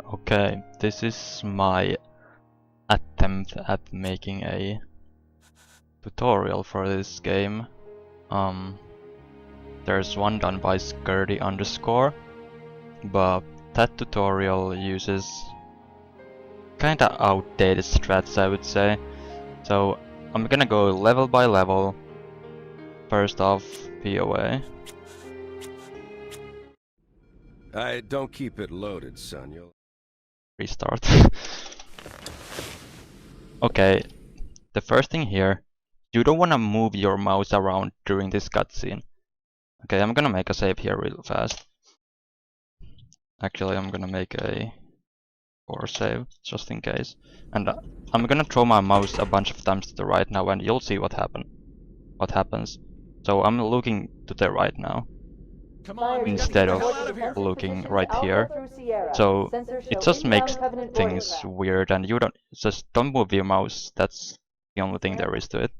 Okay, this is my attempt at making a tutorial for this game. There's one done by Skirty_, but that tutorial uses kinda outdated strats, I would say. So I'm gonna go level by level. First off, PoA. I don't keep it loaded, son. You'll Restart. Okay, the first thing here, you don't want to move your mouse around during this cutscene. Okay, I'm gonna make a save here real fast. Actually, I'm gonna make a save just in case, and I'm gonna throw my mouse a bunch of times to the right now, and you'll see what happens. So I'm looking to the right now instead of looking right here. So it just makes things weird, and you don't move your mouse. That's the only thing there is to it.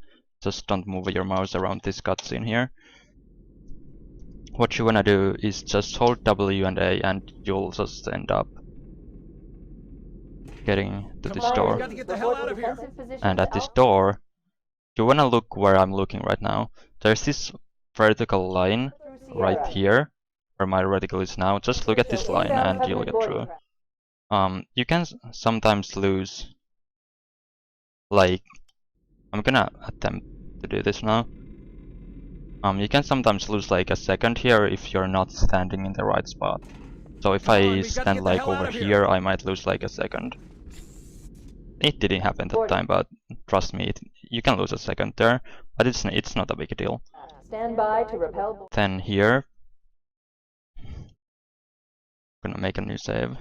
Just don't move your mouse around this cutscene here. What you wanna do is just hold W and A, and you'll just end up getting to this door. And at this door, you wanna look where I'm looking right now. There's this vertical line right here, where my reticle is now. Just look at this line and you'll get through. You can sometimes lose, like, I'm gonna attempt to do this now. You can sometimes lose like a second here if you're not standing in the right spot. So if I stand like over here, I might lose like a second. It didn't happen that time, but trust me, you can lose a second there, but it's not a big deal. Stand by to repel. Then here, I'm gonna make a new save.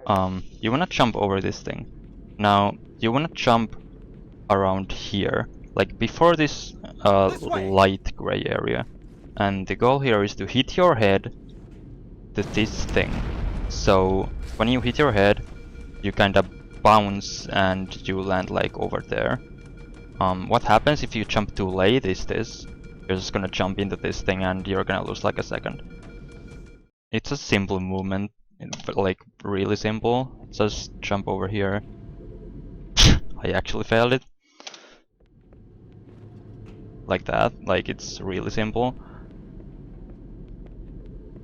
You wanna jump over this thing. Now, you wanna jump around here, like before this light gray area. And the goal here is to hit your head to this thing. So when you hit your head, you kinda bounce and you land like over there. What happens if you jump too late is this. You're just gonna jump into this thing and you're gonna lose like a second. It's a simple movement, like really simple. Just jump over here. I actually failed it. Like that, like it's really simple.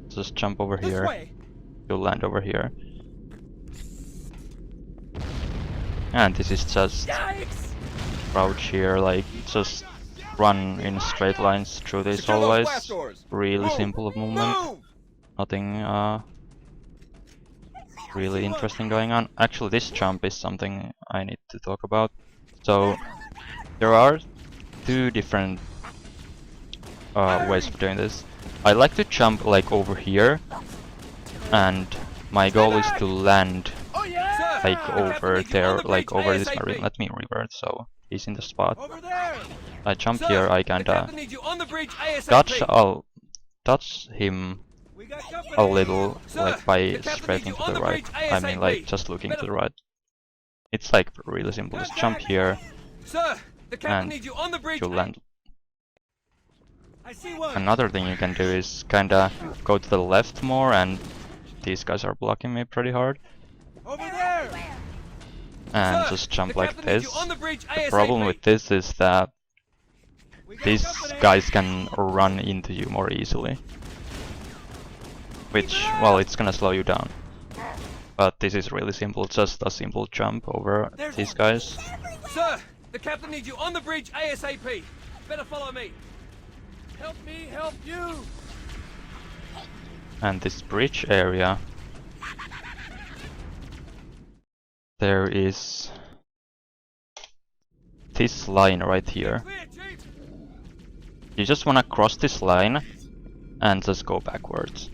Just jump over here. You'll land over here. And this is just crouch here, like just run in straight lines through this always. Really simple movement. Nothing really interesting going on. Actually, this jump is something I need to talk about. So there are two different ways of doing this. I like to jump like over here, and my goal is to land like over there, like over this marine. Let me revert so he's in the spot. I jump here, I kinda I'll touch him a little, like by strafing to the right. I mean like just looking to the right. It's like really simple. Just jump here and you land. Another thing you can do is kinda go to the left more, and these guys are blocking me pretty hard. And just jump like this. The problem with this is that these guys can run into you more easily. Which, well, it's gonna slow you down. But this is really simple, just a simple jump over these guys. Sir, the captain needs you on the bridge ASAP. Better follow me. Help me help you. And this bridge area, there is this line right here. You just wanna cross this line and just go backwards.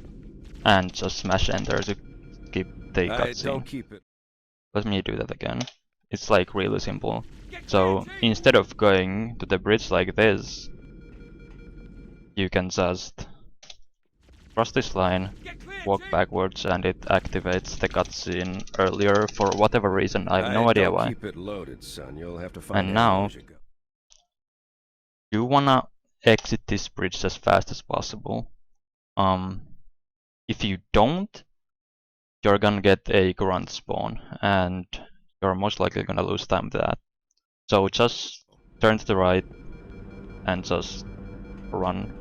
And just smash enter to keep the cutscene. Let me do that again. It's like really simple. So instead of going to the bridge like this, you can just cross this line, walk backwards, and it activates the cutscene earlier for whatever reason. I have no idea why. And now you wanna exit this bridge as fast as possible. If you don't, you're gonna get a grunt spawn, and you're most likely gonna lose time to that. So just turn to the right and just run.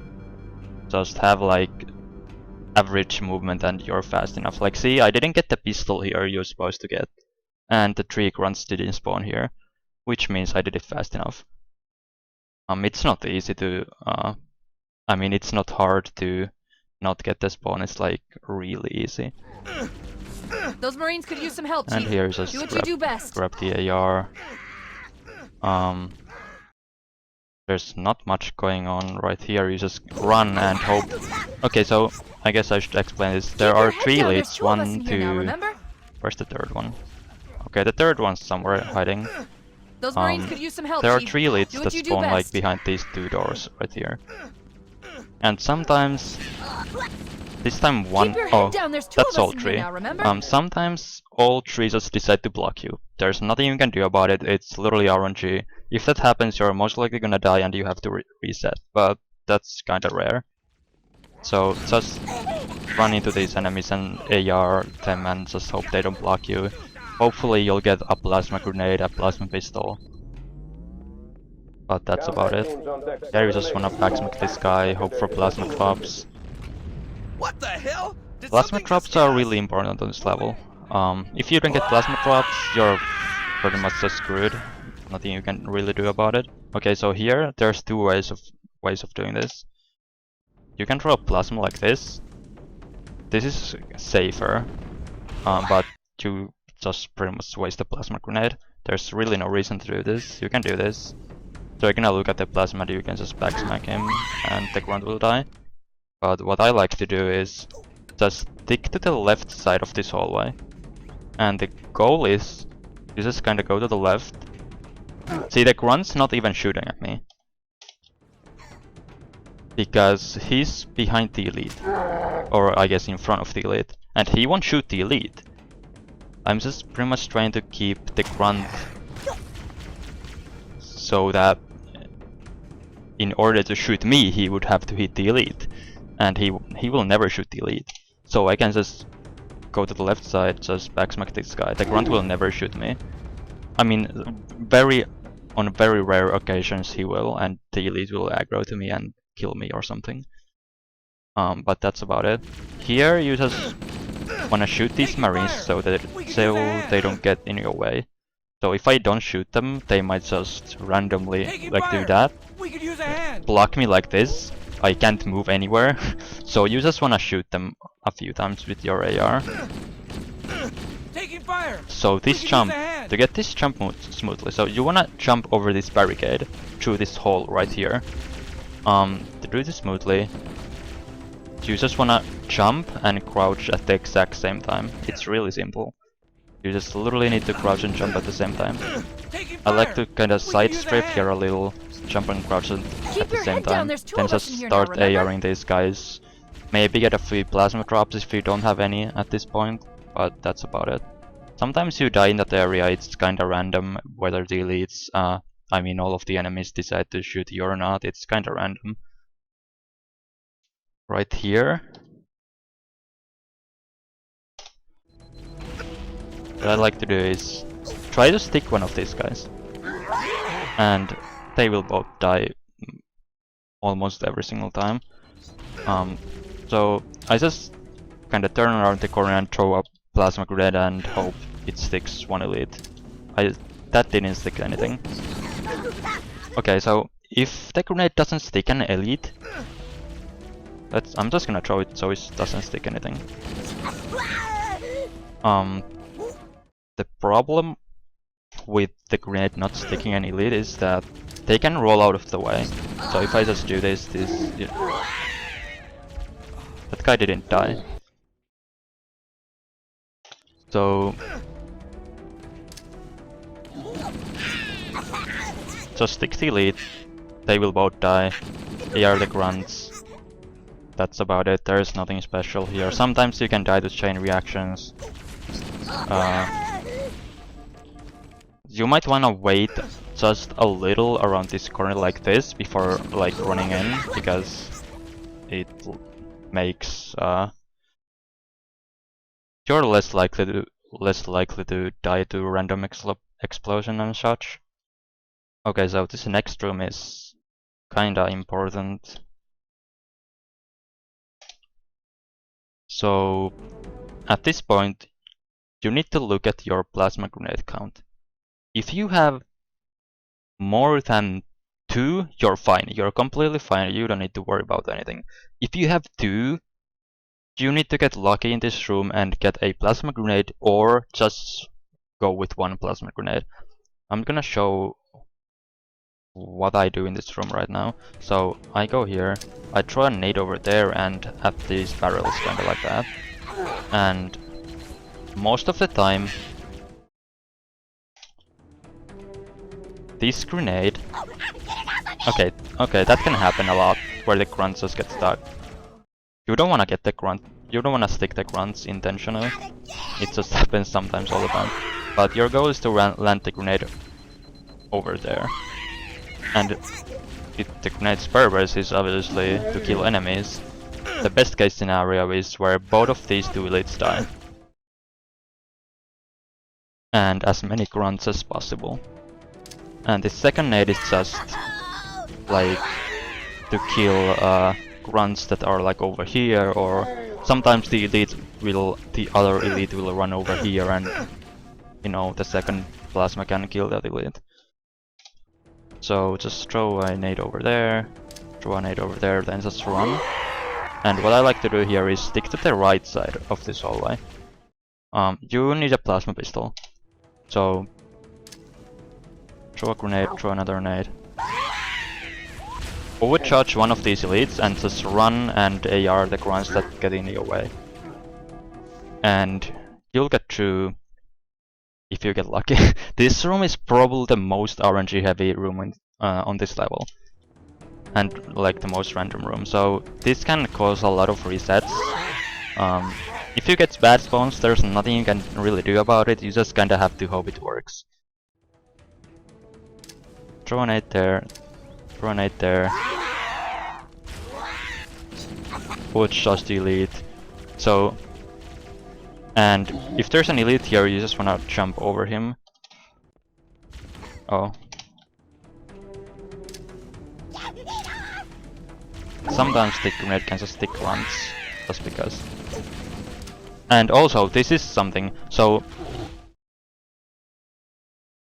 Just have like average movement and you're fast enough. Like, see, I didn't get the pistol here you're supposed to get, and the 3 grunts didn't spawn here, which means I did it fast enough. It's not easy to, I mean, it's not hard to not get the spawn, it's like really easy. Those Marines could use some help, And Chief. here just Do what you do best. grab the AR. There's not much going on right here, you just run and hope. Okay, so I guess I should explain this. There are 3 leads, 1, 2... Where's the third one? Okay, the third one's somewhere hiding. Those Marines could use some help, There are Chief. 3 leads Do what that you do spawn like best. behind these 2 doors right here. And sometimes... This time one... Keep your Oh, head down. There's 2 that's of us all in 3. here now, remember? Sometimes all 3 just decide to block you. There's nothing you can do about it, it's literally RNG. If that happens, you're most likely gonna die and you have to reset, but that's kinda rare. So just run into these enemies and AR them and just hope they don't block you. Hopefully you'll get a plasma grenade, a plasma pistol. But that's about it. There you just wanna backsmith this guy, hope for plasma drops. What the hell? Did Plasma something drops just hit are us? really important on this level. If you don't get plasma drops, you're pretty much just screwed. Nothing you can really do about it. Okay, so here there's 2 ways of doing this. You can throw a plasma like this. This is safer, but you just pretty much waste a plasma grenade. There's really no reason to do this. You can do this. So you're gonna look at the plasma, you can just backsmack him, and the grunt will die. But what I like to do is just stick to the left side of this hallway. And the goal is you just kinda go to the left. See, the grunt's not even shooting at me, because he's behind the elite. Or I guess in front of the elite. And he won't shoot the elite. I'm just pretty much trying to keep the grunt so that in order to shoot me, he would have to hit the elite. And he will never shoot the elite. So I can just go to the left side, just backsmack this guy. The grunt will never shoot me. I mean, on very rare occasions he will, and the elite will aggro to me and kill me or something. But that's about it. Here you just wanna shoot these Marines so they don't get in your way. So if I don't shoot them, they might just randomly like do that. We could use a hand. Block me like this. I can't move anywhere. So you just wanna shoot them a few times with your AR. Taking fire. So this We could jump, use a hand. to get this jump smoothly, so you wanna jump over this barricade through this hole right here. To do this smoothly, you just wanna jump and crouch at the exact same time. It's really simple. You just literally need to crouch and jump at the same time. Taking I like fire. to kinda We could side use a strip hand. here a little, jump and crouch at the your same head down, time. there's 2 Then of us just in here now, start remember? ARing these guys. Maybe get a few plasma drops if you don't have any at this point, but that's about it. Sometimes you die in that area, it's kinda random whether the elites, I mean all of the enemies decide to shoot you or not, it's kinda random. Right here. What I like to do is try to stick one of these guys. And they will both die almost every single time. So I just kinda turn around the corner and throw a plasma grenade and hope it sticks one elite. That didn't stick anything. Okay, so if the grenade doesn't stick an elite, I'm just gonna throw it so it doesn't stick anything. The problem with the grenade not sticking an elite is that they can roll out of the way. So if I just do this, that guy didn't die. So just stick the elite, they will both die. They are the grunts. That's about it, there's nothing special here. Sometimes you can die to chain reactions. You might wanna wait just a little around this corner like this before like running in, because it makes you're less likely to die to random explosion and such. Okay, so this next room is kinda important. So at this point, you need to look at your plasma grenade count. If you have more than 2, you're fine. You're completely fine. You don't need to worry about anything. If you have 2, you need to get lucky in this room and get a plasma grenade, or just go with 1 plasma grenade. I'm gonna show what I do in this room right now. So I go here, I throw a nade over there and at these barrels, kinda like that. And most of the time, this grenade... Okay, that can happen a lot, where the grunts just get stuck. You don't wanna get the grunt, you don't wanna stick the grunts intentionally. It just happens sometimes all the time. But your goal is to land the grenade over there. And the grenade's purpose is obviously to kill enemies. The best case scenario is where both of these 2 elites die. And as many grunts as possible. And the second nade is just like to kill grunts that are like over here, or sometimes the other elite will run over here and, you know, the second plasma can kill that elite. So just throw a nade over there, throw a nade over there, then just run. And what I like to do here is stick to the right side of this hallway. You need a plasma pistol. So throw a grenade, throw another nade. Overcharge one of these elites and just run and AR the grunts that get in your way. And you'll get through if you get lucky. This room is probably the most RNG heavy room on this level. And like the most random room. So this can cause a lot of resets. If you get bad spawns, there's nothing you can really do about it. You just kinda have to hope it works. Throw a nade there. Throw a nade there. Would just elite. So, and if there's an elite here, you just wanna jump over him. Oh. Sometimes the grenade can just stick once, just because. And also, this is something, so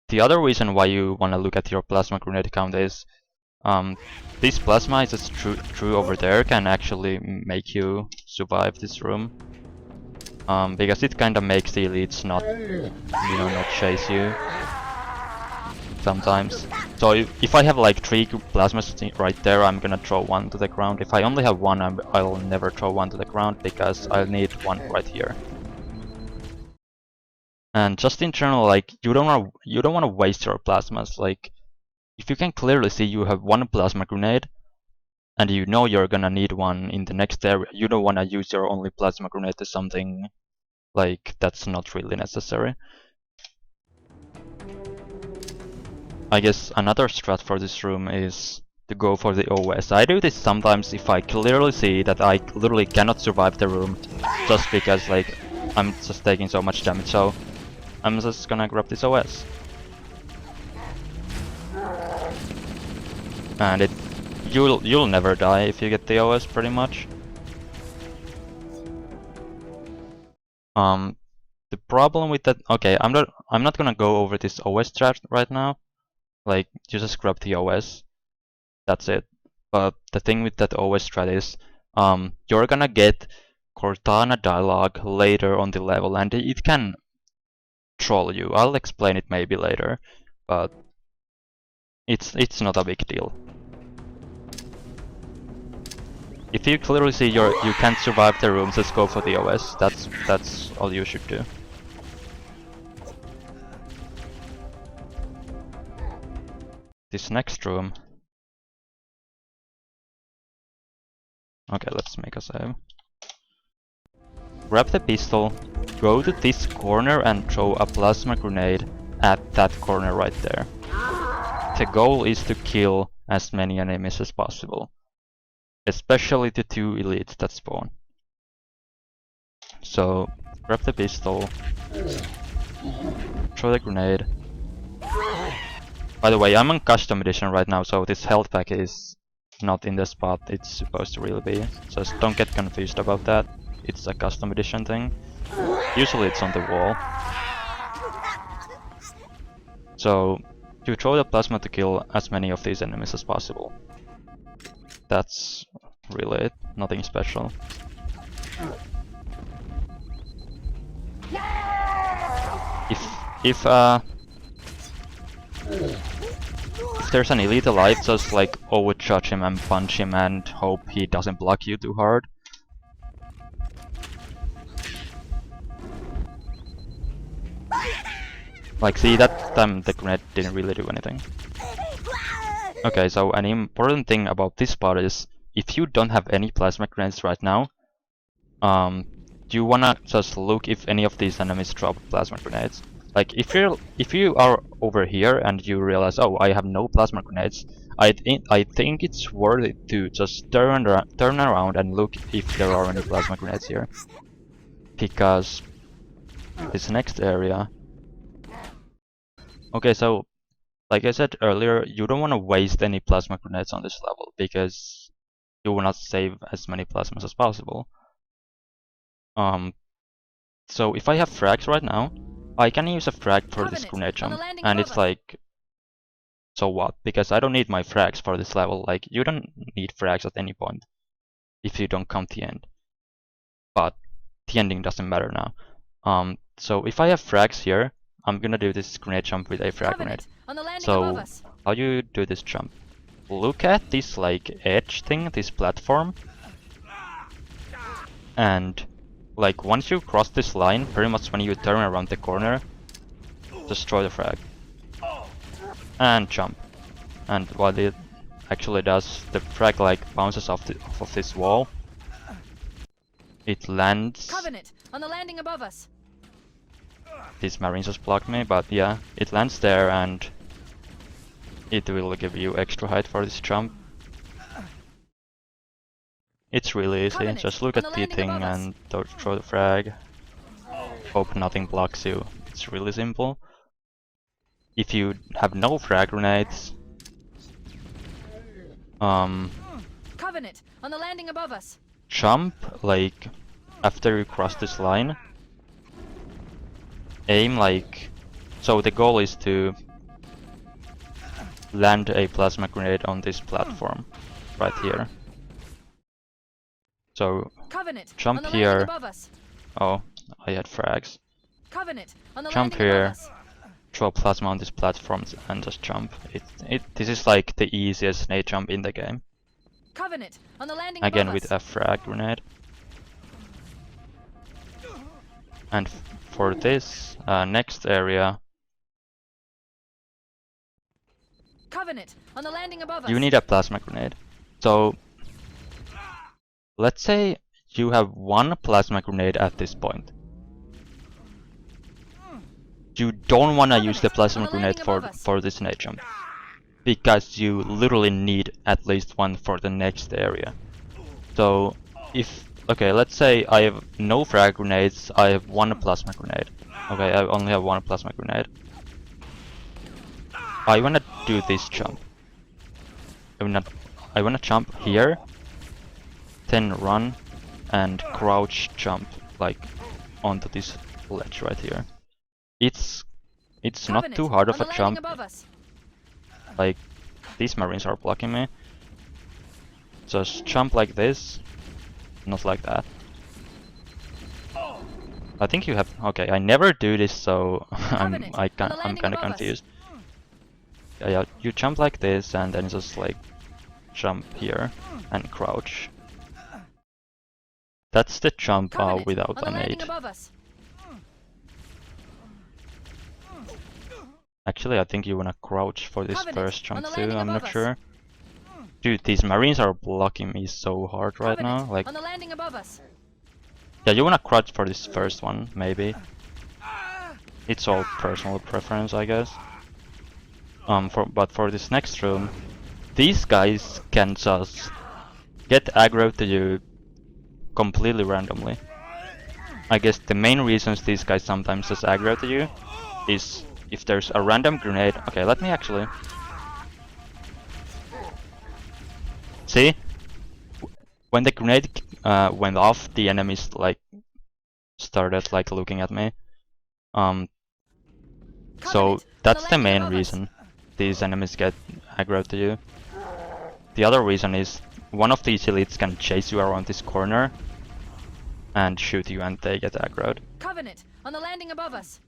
the other reason why you wanna look at your plasma grenade count is this plasma is just true over there can actually make you survive this room. Because it kinda makes the elites not, you know, not chase you sometimes. So if I have like 3 plasmas right there, I'm gonna throw 1 to the ground. If I only have 1, I'll never throw 1 to the ground because I'll need 1 right here. And just in general, like you don't wanna waste your plasmas. Like if you can clearly see you have 1 plasma grenade, and you know you're gonna need 1 in the next area, you don't wanna use your only plasma grenade to something like that's not really necessary. I guess another strat for this room is to go for the OS. I do this sometimes if I clearly see that I literally cannot survive the room just because like I'm just taking so much damage, so I'm just gonna grab this OS. And you'll never die if you get the OS, pretty much. The problem with that, okay, I'm not gonna go over this OS strat right now. Like, you just grab the OS, that's it. But the thing with that OS strat is, you're gonna get Cortana dialogue later on the level, and it can troll you. I'll explain it maybe later, but it's not a big deal. If you clearly see you can't survive the room, just go for the OS. That's all you should do. This next room. Okay, let's make a save. Grab the pistol, go to this corner and throw a plasma grenade at that corner right there. The goal is to kill as many enemies as possible, especially the 2 elites that spawn. So Grab the pistol. Throw the grenade. By the way, I'm on custom edition right now, so this health pack is not in the spot it's supposed to really be. So just don't get confused about that. It's a custom edition thing. Usually it's on the wall. So you throw the plasma to kill as many of these enemies as possible. That's really it. Nothing special. If there's an elite alive, just like overcharge him and punch him and hope he doesn't block you too hard. Like, see, that time the grenade didn't really do anything. Okay, so an important thing about this part is, if you don't have any plasma grenades right now, you wanna just look if any of these enemies drop plasma grenades. Like, if you are over here and you realize, oh, I have no plasma grenades, I think it's worth it to just turn around and look if there are any plasma grenades here, because this next area. Okay, so like I said earlier, you don't want to waste any plasma grenades on this level because you want to save as many plasmas as possible. So if I have frags right now, I can use a frag for this grenade jump, and it's like, so what? Because I don't need my frags for this level. Like, you don't need frags at any point if you don't count the end. But the ending doesn't matter now. So if I have frags here, I'm gonna do this grenade jump with a frag grenade. So how you do this jump? Look at this like edge thing, this platform, and like once you cross this line, pretty much when you turn around the corner, destroy the frag and jump. And what it actually does, the frag like bounces off of this wall. It lands. Covenant on the landing above us. These marines just blocked me, but yeah, it lands there and it will give you extra height for this jump. It's really easy, Covenant just look on at the the landing thing above us. and throw the frag. Hope nothing blocks you. It's really simple. If you have no frag grenades, Covenant on the landing above us. jump like after you cross this line. Aim like, so the goal is to land a plasma grenade on this platform right here. So Covenant jump on the here. landing above us. Oh, I had frags. Covenant on the Jump landing here. above us. Throw plasma on this platform and just jump. This is like the easiest nade jump in the game. Covenant on the landing Again above with us. a frag grenade. And for this next area, Covenant on the landing above us. you need a plasma grenade. So let's say you have one plasma grenade at this point. You don't want to use the plasma grenade for this nade jump, because you literally need at least one for the next area. So if, okay, let's say I have no frag grenades, I have one plasma grenade. Okay, I only have one plasma grenade. I wanna do this jump. I wanna jump here, then run and crouch jump like onto this ledge right here. It's not too hard of a jump. Like, these marines are blocking me. Just jump like this, not like that. I think you have, okay, I never do this, so I'm kind of confused. Yeah, you jump like this and then just like jump here and crouch. That's the jump without a nade. Actually, I think you wanna crouch for this first jump too, I'm not sure. Dude, these marines are blocking me so hard right now, like... Yeah, you wanna crouch for this first one, maybe. It's all personal preference, I guess. But for this next room, these guys can just get aggro to you completely randomly. I guess the main reasons these guys sometimes just aggro to you is if there's a random grenade. Okay, let me actually see. When the grenade went off, the enemies like started like looking at me. So that's the main reason these enemies get aggro to you. The other reason is one of these elites can chase you around this corner and shoot you and they get aggroed. Covenant on the landing above us.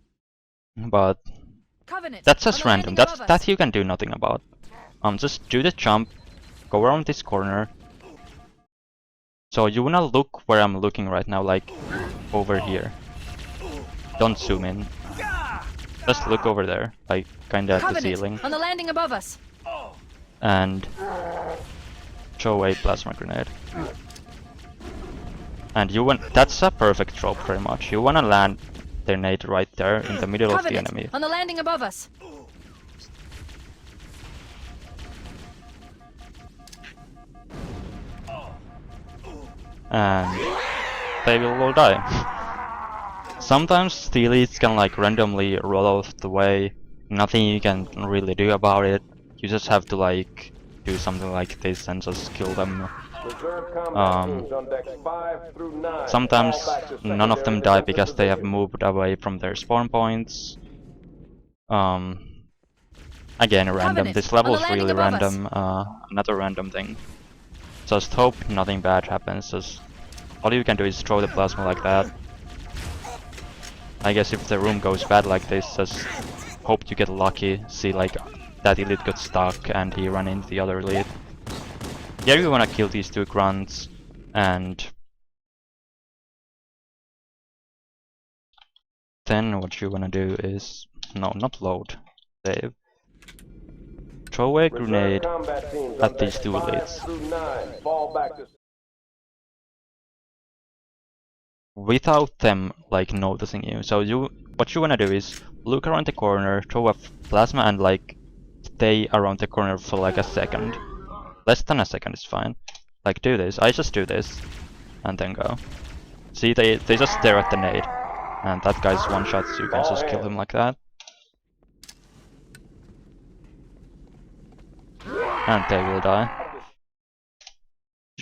But Covenant. that's just on the random. landing above us. That you can do nothing about. Just do the jump, go around this corner. So you wanna look where I'm looking right now, like over here. Don't zoom in. Just look over there, like kinda at the Covenant ceiling. on the landing above us. And throw a plasma grenade. And you want that's a perfect drop pretty much. You wanna land the nade right there in the middle of the Covenant enemy. on the landing above us. And they will all die. Sometimes the elites can like randomly roll off the way. Nothing you can really do about it. You just have to like do something like this and just kill them. Sometimes none of them die because they have moved away from their spawn points. Again, random. This level is really random. Another random thing. Just hope nothing bad happens. Just all you can do is throw the plasma like that. I guess if the room goes bad like this, just hope you get lucky. See like that elite got stuck and he ran into the other elite. Here you wanna kill these two grunts and then what you wanna do is not load, save. Throw a grenade at these two elites. Without them like noticing you. So what you wanna do is look around the corner, throw a plasma and like stay around the corner for like a second. Less than a second is fine. Like do this. I just do this and then go. See they just stare at the nade. And that guy's one shot, so you can just kill him like that. And they will die.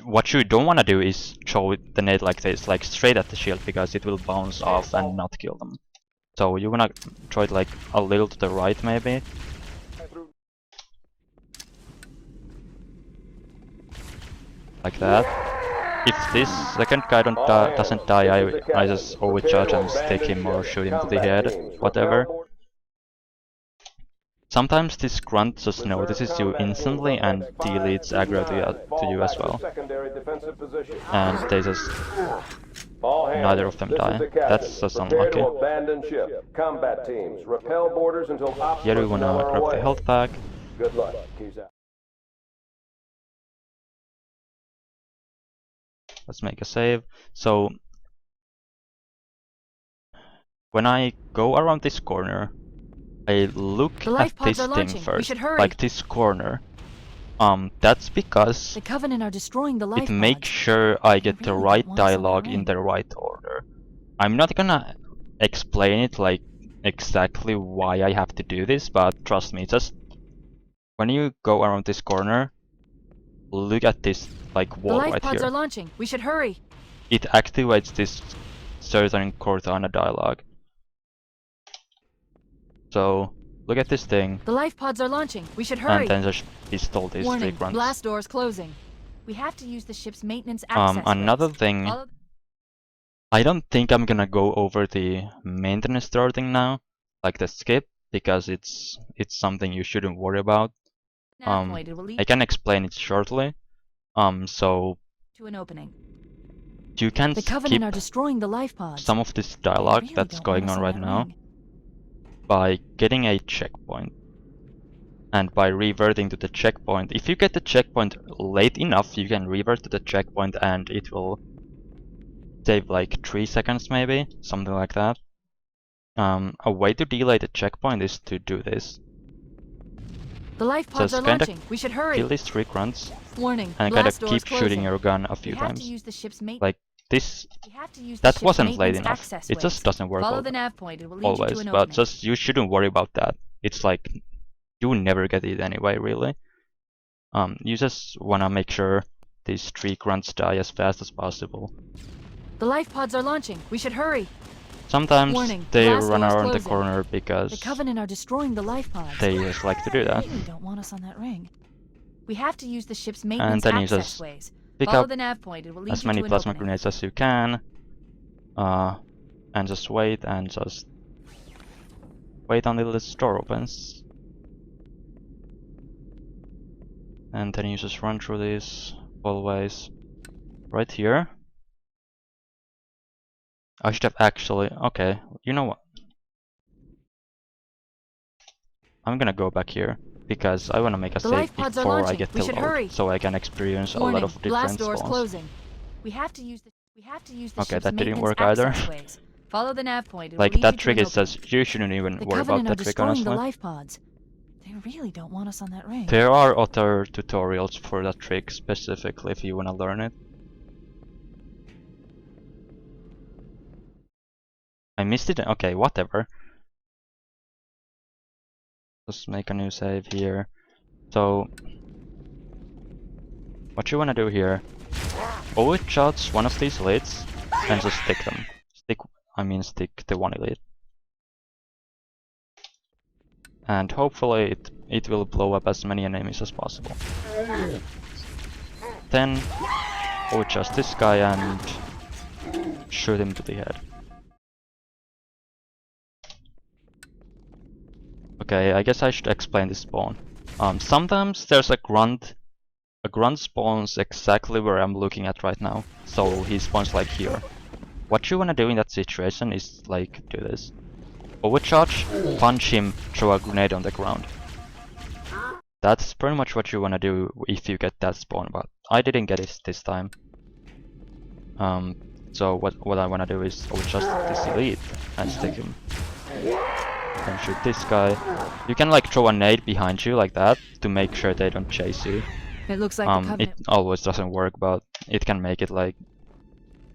What you don't want to do is throw the nade like this, like straight at the shield, because it will bounce off and not kill them. So you wanna throw it like a little to the right maybe. Like that. If this second guy doesn't die, I just overcharge and stick him or shoot him to the head, whatever. Sometimes this grunt just notices you instantly and the elites aggro to you as well. And they just... neither of them die. That's just unlucky. Here we wanna grab the health pack. Good luck. Let's make a save. So when I go around this corner, I look at this thing first, like this corner. That's because The Covenant are destroying the life it makes sure I get the right dialogue in the right order. I'm not gonna explain it like exactly why I have to do this, but trust me, just when you go around this corner, look at this like wall right here. The life pods are launching. We should hurry. It activates this certain Cortana dialogue. So look at this thing. The life pods are launching. We should hurry. And then just pistol these three Warning, grunts. blast doors closing. We have to use the ship's maintenance access Another roads. thing, I don't think I'm gonna go over the maintenance door thing now, like the skip, because it's something you shouldn't worry about. I can explain it shortly. So to an opening. you can The skip Covenant are destroying the life pods. some of this dialogue Really that's don't going wanna on see right that now ring. by getting a checkpoint. And by reverting to the checkpoint, if you get the checkpoint late enough, you can revert to the checkpoint and it will save like 3 seconds maybe, something like that. A way to delay the checkpoint is to do this. The life pods Just are kinda launching. We should hurry. Kill these three grunts Warning, and kind blast of doors keep shooting closing. your gun a We few have times. to use the ship's maintenance. Like this We have to use the that ship's wasn't late maintenance enough. access It just ways. doesn't work Follow the nav point. It will lead you always, to an but opening. just you shouldn't worry about that. It's like you never get it anyway, really. You just wanna make sure these 3 grunts die as fast as possible. The life pods are launching. We should hurry. Sometimes Warning, they blast run doors around the closing. corner The because Covenant are destroying the life pods. they just like to do that. They really don't want us on that ring. We have to use the ship's And maintenance then you access just ways. pick Follow up the nav point. It will lead as you many to an plasma opening. grenades as you can, and just wait until this door opens. And then you just run through these hallways. Right here. I should have actually... Okay, you know what? I'm gonna go back here, because I wanna make a The save life pods are before I launching. get We to should load, hurry. so I can experience a Warning, lot of blast different doors spawns. closing. We have to use the Okay, ship's that didn't maintenance work either. access ways. Follow the nav point. It Like, will lead that you to trick an is opening. just, you shouldn't even The worry about Covenant are that trick, destroying the honestly. life pods. They really don't want us on that ring. There are other tutorials for that trick specifically if you wanna learn it. I missed it? Okay, whatever. Just make a new save here. So, what you wanna do here, always charge one of these elites and just stick them. Stick the one elite. And hopefully it will blow up as many enemies as possible. Then, always just this guy and shoot him to the head. Okay, I guess I should explain this spawn. Sometimes there's a grunt. A grunt spawns exactly where I'm looking at right now. So he spawns like here. What you wanna do in that situation is like do this. Overcharge, punch him, throw a grenade on the ground. That's pretty much what you wanna do if you get that spawn, but I didn't get it this time. So what I wanna do is overcharge this elite and stick him. Then shoot this guy. You can like throw a nade behind you like that to make sure they don't chase you. It looks like the It Covenant. always doesn't work, but it can make it like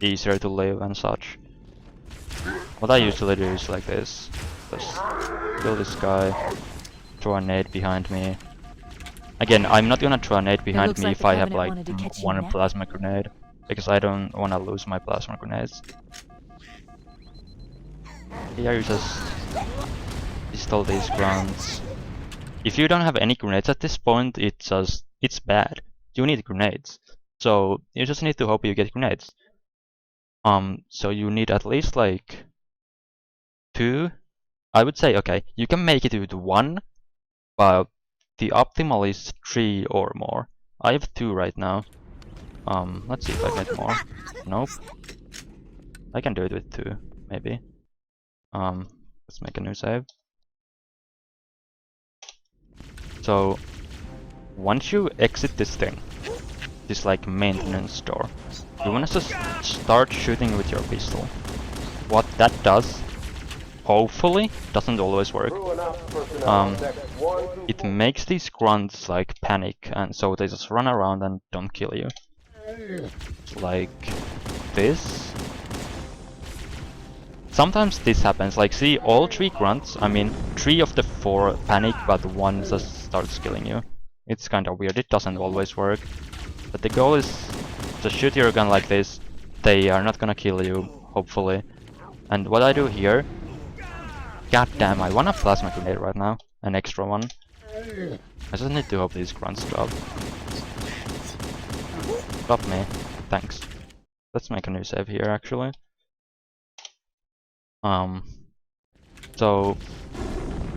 easier to live and such. What I usually do is like this. Just kill this guy, throw a nade behind me. Again, I'm not gonna throw a nade behind looks me like if the I have Covenant like wanted to catch you one now. plasma grenade, because I don't wanna lose my plasma grenades. Here you just pistol these grunts. If you don't have any grenades at this point, it's bad. You need grenades. So you just need to hope you get grenades. So you need at least like 2. I would say, okay, you can make it with 1, but the optimal is 3 or more. I have 2 right now. Let's see if I get more. Nope. I can do it with 2, maybe. Let's make a new save. So, once you exit this thing, this like maintenance door, you wanna just start shooting with your pistol. What that does, hopefully, doesn't always work. It makes these grunts like panic, and so they just run around and don't kill you. Like this. Sometimes this happens, like see all 3 grunts, 3 of the 4 panic, but 1 just starts killing you. It's kinda weird, it doesn't always work. But the goal is to shoot your gun like this, they are not gonna kill you, hopefully. And what I do here... God damn, I want a plasma grenade right now, an extra one. I just need to hope these grunts drop. Drop me, thanks. Let's make a new save here actually. So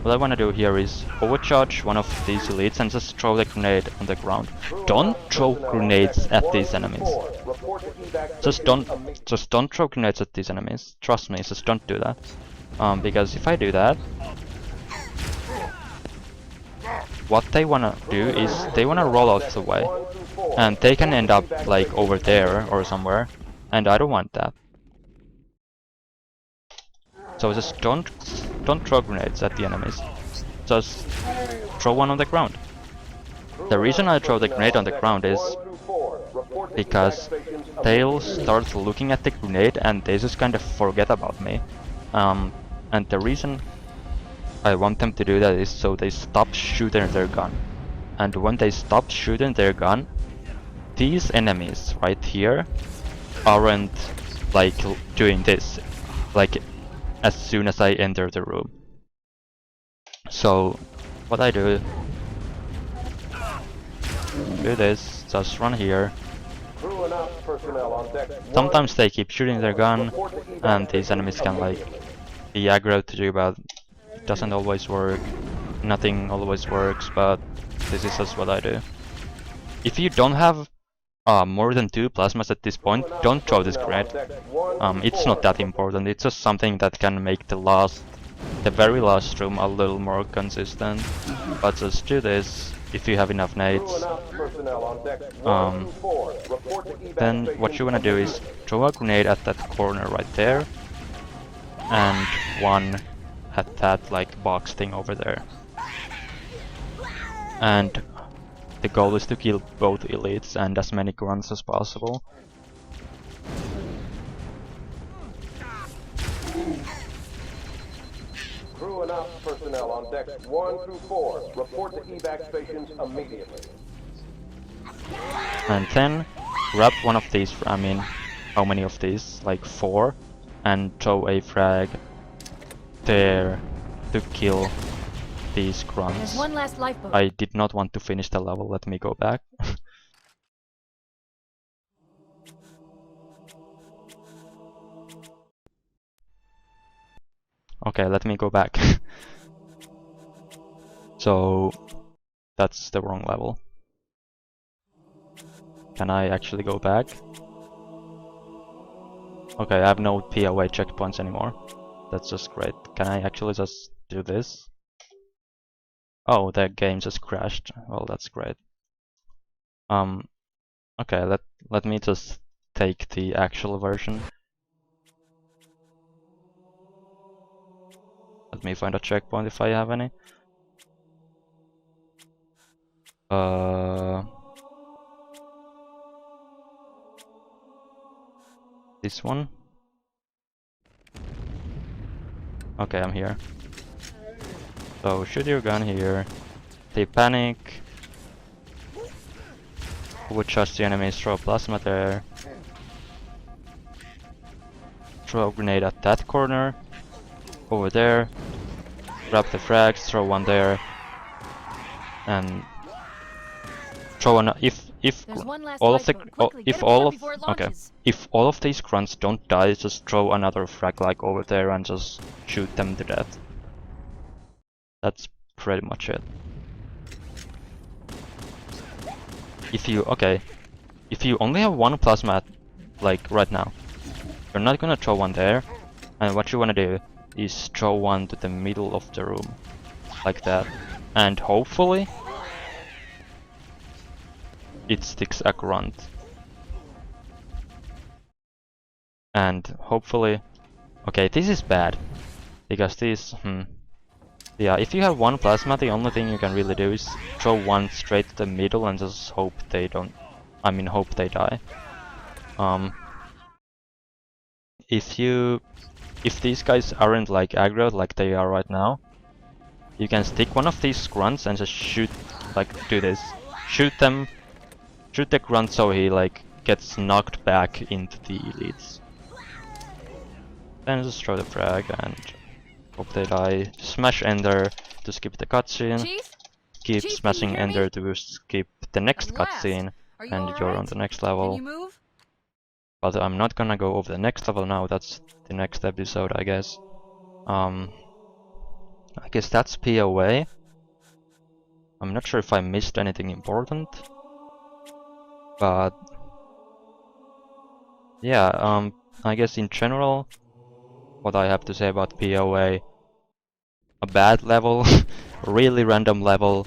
what I want to do here is overcharge one of these elites and just throw the grenade on the ground. Don't throw grenades at these enemies. Just don't throw grenades at these enemies. Trust me, just don't do that. Because if I do that, what they wanna do is they wanna roll out of the way, and they can end up like over there or somewhere, and I don't want that. So just don't throw grenades at the enemies. Just throw one on the ground. The reason I throw the grenade on the ground is because they'll start looking at the grenade and they just kind of forget about me. And the reason I want them to do that is so they stop shooting their gun. And when they stop shooting their gun, these enemies right here aren't like doing this, like as soon as I enter the room. So what I do this, just run here. Sometimes they keep shooting their gun and these enemies can like be aggro to you, but it doesn't always work. Nothing always works, but this is just what I do. If you don't have more than 2 plasmas at this point, don't throw this grenade. It's not that important, it's just something that can make the very last room a little more consistent. But just do this if you have enough nades. Then what you wanna do is throw a grenade at that corner right there, and one at that like box thing over there. And the goal is to kill both elites and as many grunts as possible. Crew and ops personnel on decks 1 through 4. Report to evac stations immediately. And then grab one of these, I mean, how many of these? Like 4, and throw a frag there to kill these grunts. There's one last lifeboat. I did not want to finish the level, let me go back. Okay, let me go back. So that's the wrong level. Can I actually go back? Okay, I have no PoA checkpoints anymore. That's just great. Can I actually just do this? Oh, the game just crashed. Well, that's great. Okay, let me just take the actual version. Let me find a checkpoint if I have any. This one. Okay, I'm here. So shoot your gun here. They panic. Would trust the enemies, throw plasma there. Throw a grenade at that corner. Over there. Grab the frags, throw one there. And throw an if all of the if all of these grunts don't die, just throw another frag like over there and just shoot them to death. That's pretty much it. If you only have one plasma like right now, you're not gonna throw one there, and what you wanna do is throw one to the middle of the room, like that, and hopefully it sticks a grunt. And hopefully, okay, this is bad because this, yeah, if you have one plasma, the only thing you can really do is throw one straight to the middle and just hope they don't, hope they die. If these guys aren't like aggro like they are right now, you can stick one of these grunts and just shoot, like do this, shoot the grunt so he like gets knocked back into the elites. Then just throw the frag and hope they die. Smash enter to skip the cutscene. Keep Chief, smashing enter to skip the next cutscene, and you're on the next level. Can you move? But I'm not gonna go over the next level now, that's the next episode, I guess. I guess that's PoA. I'm not sure if I missed anything important. But yeah, I guess in general, what I have to say about PoA: a bad level, really random level.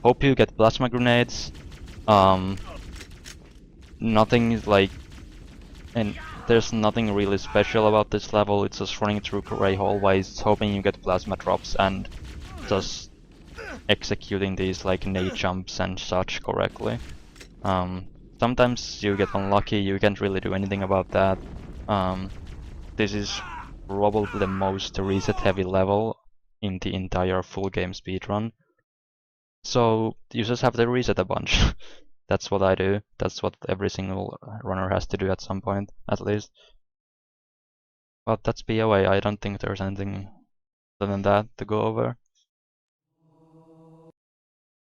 Hope you get plasma grenades. Nothing like, and there's nothing really special about this level. It's just running through gray hallways, hoping you get plasma drops, and just executing these like nade jumps and such correctly. sometimes you get unlucky, you can't really do anything about that. This is probably the most reset heavy level in the entire full game speedrun. So you just have to reset a bunch. That's what I do. That's what every single runner has to do at some point, at least. But that's PoA. I don't think there's anything other than that to go over.